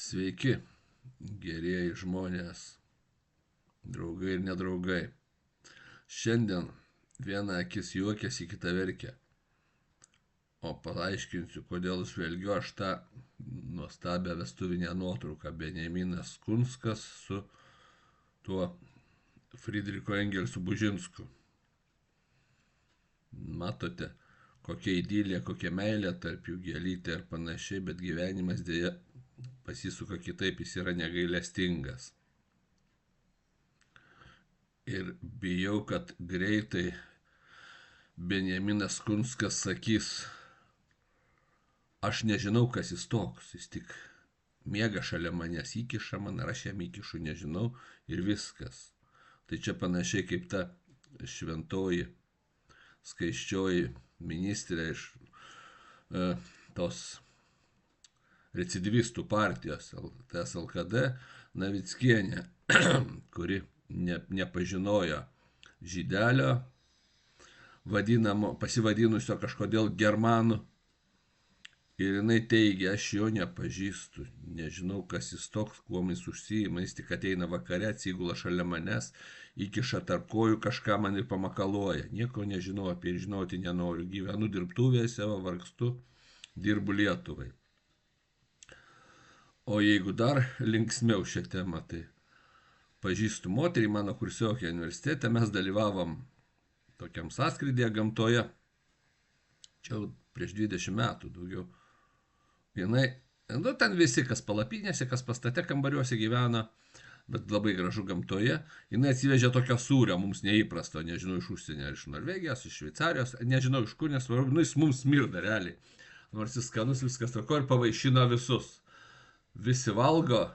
Sveiki, gerieji žmonės, draugai ir nedraugai. Šiandien viena akis juokiasi, kita verkia. O paaiškinsiu, kodėl žvelgiu aš tą nuostabią vestuvinę nuotrauką. Benjaminas Kunskas su tuo Friedrichu Engelsu Bužinsku. Matote, kokia idylė, kokia meilė tarp jų, gėlytė ir panašiai, bet gyvenimas dėja pasisuka kitaip, jis yra negailestingas. Ir bijau, kad greitai Benjaminas Kunskas sakys, aš nežinau, kas jis toks, jis tik miega šalia manęs, įkiša man, ar aš jam įkišu, nežinau, ir viskas. Tai čia panašiai kaip ta šventoji, skaisčioji ministrė iš tos recidivistų partijos, TSLKD, Navickienė, kuri nepažinojo žydelio, pasivadinusio kažkodėl germanų. Ir jinai teigia, aš jo nepažįstu, nežinau, kas jis toks, kuo jis užsiima, jis tik ateina vakare, atsigula šalia manęs, įkiša tarp kojų kažką man ir pamakaluoja. Nieko nežinau apie ir žinoti nenoriu, gyvenu dirbtuvėse, vargstu, dirbu Lietuvai. O jeigu dar linksmiau šią temą, tai pažįstu moterį, mano kursiokė universitete, mes dalyvavom tokiam sąskrydėje gamtoje, čia jau prieš 20 metų daugiau. Jinai, ten visi, kas palapinėse, kas pastate kambariuose gyvena, bet labai gražu gamtoje, jinai atsivežė tokio sūrio, mums neįprasto, nežinau, iš užsienio, iš Norvegijos, iš Šveicarijos, nežinau, iš kur, nesvarbu, jis mums smirda realiai. Nors jis skanus, viskas toko ir pavaišino visus. Visi valgo,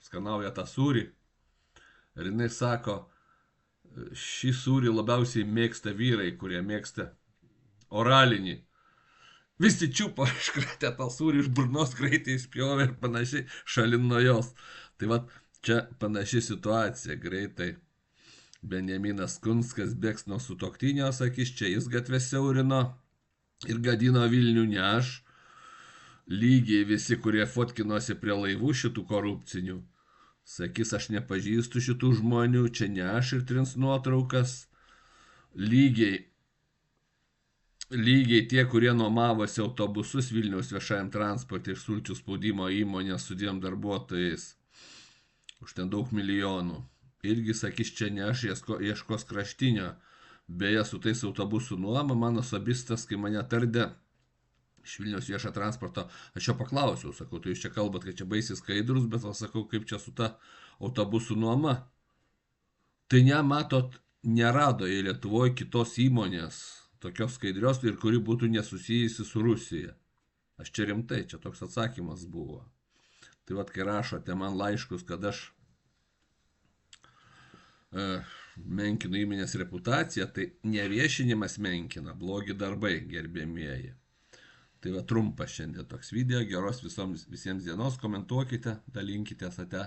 skanauja tą sūrį. Ir jinai sako, šį sūrį labiausiai mėgsta vyrai, kurie mėgsta oralinį. Visi čiupo, iškratė tą sūrį iš burnos, greitai išpjovė ir panašiai šalin nuo jos. Tai va, čia panaši situacija, greitai Benjaminas Kunskas bėgs nuo sutuoktinio, sakys, čia jis gatvės siaurino ir gadino Vilnių, ne aš. Lygiai visi, kurie fotkinosi prie laivų šitų korupcinių, sakys, aš nepažįstu šitų žmonių, čia ne aš ir trins nuotraukas. Lygiai tie, kurie nuomavosi autobusus Vilniaus viešajam transportui ir sulčių spaudimo įmonės su 2 darbuotojais už ten daug milijonų. Irgi sakys, čia ne aš, ieškos kraštinio. Beje, su tais autobusų nuoma, mano sabistas, kai mane tardė iš Vilniaus viešo transporto, aš jo paklausiau, sakau, tu jūs čia kalbat, kad čia baisiai skaidrus, bet sakau, kaip čia su ta autobusų nuoma. Tai matot, nerado į Lietuvoje kitos įmonės, tokios skaidrios ir kuri būtų nesusijusi su Rusija. Aš čia rimtai, čia toks atsakymas buvo. Tai vat, kai rašote man laiškus, kad aš menkinu įmonės reputaciją, tai neviešinimas menkina, blogi darbai, gerbėmieji. Tai va, trumpas šiandien toks video, geros visiems dienos, komentuokite, dalinkite, ate.